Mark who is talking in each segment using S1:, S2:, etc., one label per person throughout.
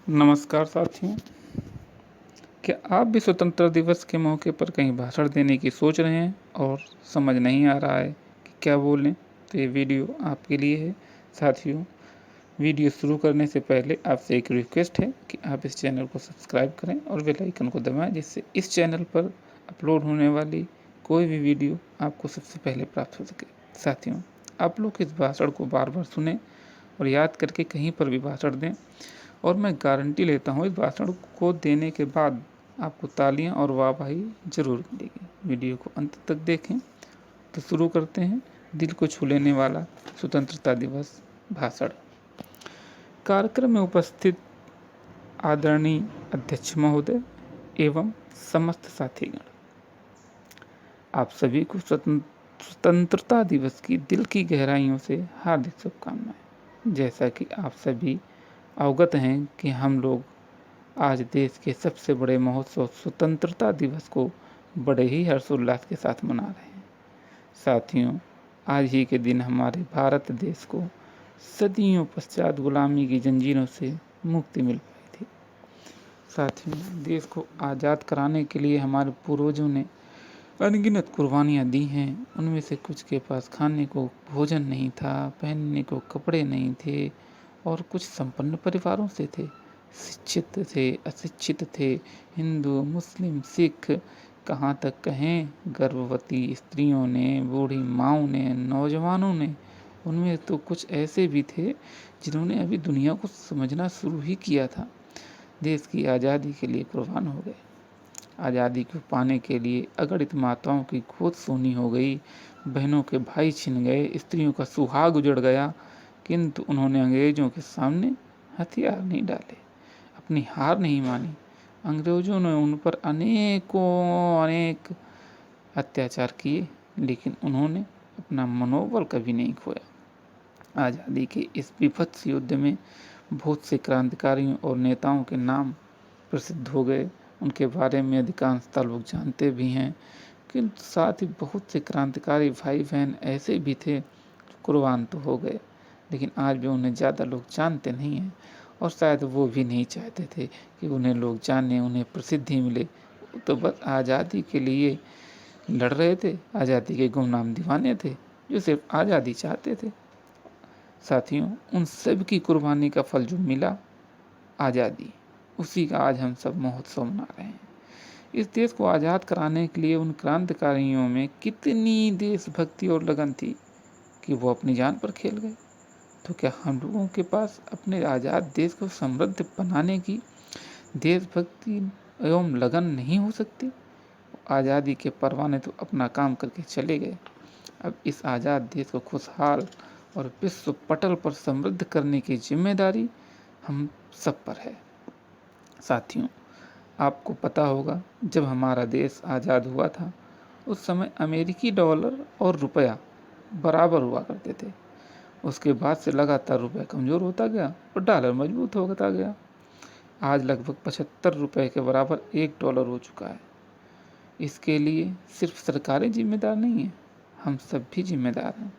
S1: नमस्कार साथियों। क्या आप भी स्वतंत्रता दिवस के मौके पर कहीं भाषण देने की सोच रहे हैं और समझ नहीं आ रहा है कि क्या बोलें? तो ये वीडियो आपके लिए है। साथियों, वीडियो शुरू करने से पहले आपसे एक रिक्वेस्ट है कि आप इस चैनल को सब्सक्राइब करें और बेल आइकन को दबाएं, जिससे इस चैनल पर अपलोड होने वाली कोई भी वीडियो आपको सबसे पहले प्राप्त हो सके। साथियों, आप लोग इस भाषण को बार-बार सुनें और याद करके कहीं पर भी भाषण दें, और मैं गारंटी लेता हूँ इस भाषण को देने के बाद आपको तालियां और वाहवाही जरूर मिलेगी। वीडियो को अंत तक देखें। तो शुरू करते हैं दिल को छू लेने वाला स्वतंत्रता दिवस भाषण। कार्यक्रम में उपस्थित आदरणीय अध्यक्ष महोदय एवं समस्त साथीगण, आप सभी को स्वतंत्रता दिवस की दिल की गहराइयों से हार्दिक शुभकामनाएं। जैसा कि आप सभी अवगत हैं कि हम लोग आज देश के सबसे बड़े महोत्सव स्वतंत्रता दिवस को बड़े ही हर्षोल्लास के साथ मना रहे हैं। साथियों, आज ही के दिन हमारे भारत देश को सदियों पश्चात गुलामी की जंजीरों से मुक्ति मिल पाई थी। साथियों, देश को आज़ाद कराने के लिए हमारे पूर्वजों ने अनगिनत कुर्बानियाँ दी हैं। उनमें से कुछ के पास खाने को भोजन नहीं था, पहनने को कपड़े नहीं थे और कुछ संपन्न परिवारों से थे। शिक्षित थे, अशिक्षित थे, हिंदू, मुस्लिम, सिख, कहाँ तक कहें गर्भवती स्त्रियों ने, बूढ़ी माँओं ने, नौजवानों ने, उनमें तो कुछ ऐसे भी थे जिन्होंने अभी दुनिया को समझना शुरू ही किया था। देश की आज़ादी के लिए कुर्बान हो गए। आज़ादी को पाने के लिए अगणित माताओं की गोद सूनी हो गई, बहनों के भाई छिन गए, स्त्रियों का सुहाग उजड़ गया, किंतु उन्होंने अंग्रेजों के सामने हथियार नहीं डाले, अपनी हार नहीं मानी। अंग्रेजों ने उन पर अनेक अत्याचार किए, लेकिन उन्होंने अपना मनोबल कभी नहीं खोया। आज़ादी के इस विभत्स युद्ध में बहुत से क्रांतिकारियों और नेताओं के नाम प्रसिद्ध हो गए। उनके बारे में अधिकांशतः लोग जानते भी हैं, किंतु साथ ही बहुत से क्रांतिकारी भाई बहन ऐसे भी थे जो कुर्बान तो हो गए, लेकिन आज भी उन्हें ज़्यादा लोग जानते नहीं हैं और शायद वो भी नहीं चाहते थे कि उन्हें लोग जाने, उन्हें प्रसिद्धि मिले। तो बस आज़ादी के लिए लड़ रहे थे, आज़ादी के गुमनाम दीवाने थे जो सिर्फ आज़ादी चाहते थे। साथियों, उन सब की कुर्बानी का फल जो मिला, आज़ादी, उसी का आज हम सब महोत्सव मना रहे हैं। इस देश को आज़ाद कराने के लिए उन क्रांतिकारियों में कितनी देशभक्ति और लगन थी कि वो अपनी जान पर खेल गए। तो क्या हम लोगों के पास अपने आज़ाद देश को समृद्ध बनाने की देशभक्ति एवं लगन नहीं हो सकती? आज़ादी के परवाने तो अपना काम करके चले गए। अब इस आज़ाद देश को खुशहाल और विश्व पटल पर समृद्ध करने की जिम्मेदारी हम सब पर है। साथियों, आपको पता होगा जब हमारा देश आज़ाद हुआ था उस समय अमेरिकी डॉलर और रुपया बराबर हुआ करते थे। उसके बाद से लगातार रुपया कमज़ोर होता गया और डॉलर मजबूत होता गया। आज लगभग 75 रुपये के बराबर $1 हो चुका है। इसके लिए सिर्फ सरकारें जिम्मेदार नहीं हैं, हम सब भी जिम्मेदार हैं।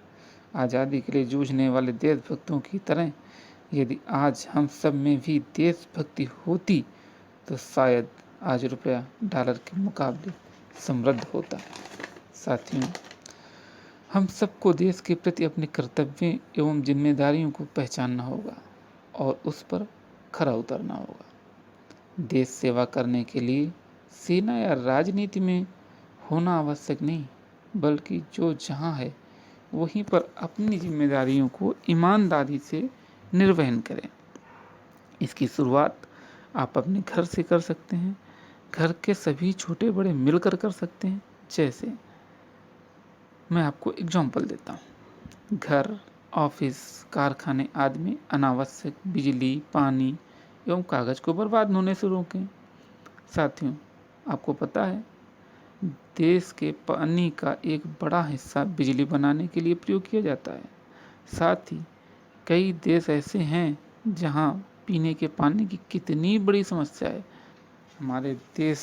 S1: आज़ादी के लिए जूझने वाले देशभक्तों की तरह यदि आज हम सब में भी देशभक्ति होती तो शायद आज रुपया डॉलर के मुकाबले समृद्ध होता है। साथियों, हम सबको देश के प्रति अपने कर्तव्यों एवं जिम्मेदारियों को पहचानना होगा और उस पर खरा उतरना होगा। देश सेवा करने के लिए सेना या राजनीति में होना आवश्यक नहीं, बल्कि जो जहाँ है वहीं पर अपनी जिम्मेदारियों को ईमानदारी से निर्वहन करें। इसकी शुरुआत आप अपने घर से कर सकते हैं। घर के सभी छोटे बड़े मिलकर कर सकते हैं। जैसे मैं आपको एग्जाम्पल देता हूँ। घर, ऑफिस, कारखाने आदि में अनावश्यक बिजली, पानी एवं कागज़ को बर्बाद होने से रोकें। साथियों, आपको पता है देश के पानी का एक बड़ा हिस्सा बिजली बनाने के लिए प्रयोग किया जाता है। साथ ही कई देश ऐसे हैं जहां पीने के पानी की कितनी बड़ी समस्या है। हमारे देश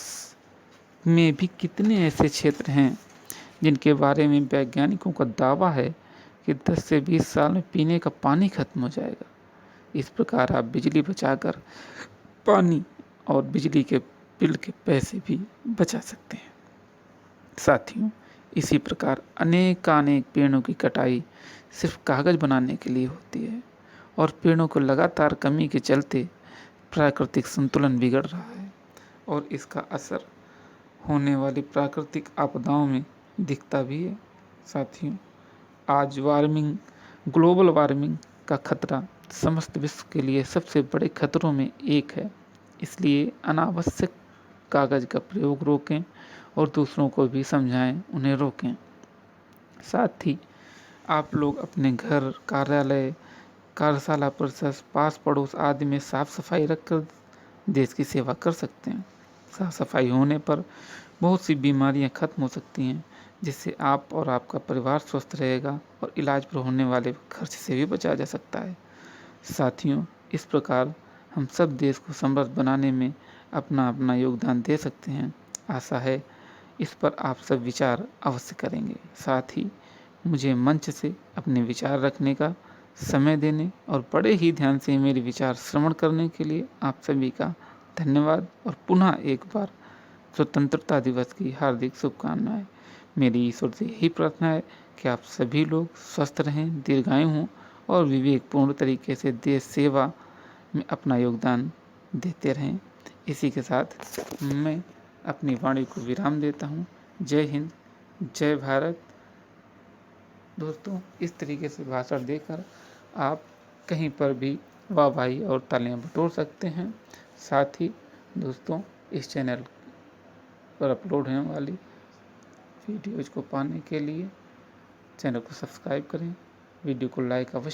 S1: में भी कितने ऐसे क्षेत्र हैं जिनके बारे में वैज्ञानिकों का दावा है कि 10 से 20 साल में पीने का पानी खत्म हो जाएगा। इस प्रकार आप बिजली बचाकर पानी और बिजली के बिल के पैसे भी बचा सकते हैं। साथियों, इसी प्रकार अनेकानेक पेड़ों की कटाई सिर्फ कागज बनाने के लिए होती है और पेड़ों को लगातार कमी के चलते प्राकृतिक संतुलन बिगड़ रहा है और इसका असर होने वाली प्राकृतिक आपदाओं में दिखता भी है। साथियों, आज ग्लोबल वार्मिंग का खतरा समस्त विश्व के लिए सबसे बड़े खतरों में एक है। इसलिए अनावश्यक कागज का प्रयोग रोकें और दूसरों को भी समझाएं, उन्हें रोकें। साथ ही आप लोग अपने घर, कार्यालय, कार्यशाला परिसर, पास पड़ोस आदि में साफ सफाई रखकर देश की सेवा कर सकते हैं। साफ सफाई होने पर बहुत सी बीमारियां खत्म हो सकती हैं, जिससे आप और आपका परिवार स्वस्थ रहेगा और इलाज पर होने वाले खर्च से भी बचा जा सकता है। साथियों, इस प्रकार हम सब देश को समृद्ध बनाने में अपना अपना योगदान दे सकते हैं। आशा है इस पर आप सब विचार अवश्य करेंगे। साथ ही मुझे मंच से अपने विचार रखने का समय देने और बड़े ही ध्यान से मेरे विचार श्रवण करने के लिए आप सभी का धन्यवाद और पुनः एक बार स्वतंत्रता दिवस की हार्दिक शुभकामनाएं। मेरी ईश्वर से यही प्रार्थना है कि आप सभी लोग स्वस्थ रहें, दीर्घायु हों और विवेकपूर्ण तरीके से देश सेवा में अपना योगदान देते रहें। इसी के साथ मैं अपनी वाणी को विराम देता हूँ। जय हिंद, जय भारत। दोस्तों, इस तरीके से भाषण देकर आप कहीं पर भी वाहवाही और तालियां बटोर सकते हैं। साथ ही दोस्तों, इस चैनल पर अपलोड होने वाली वीडियोज़ को पाने के लिए चैनल को सब्सक्राइब करें, वीडियो को लाइक अवश्य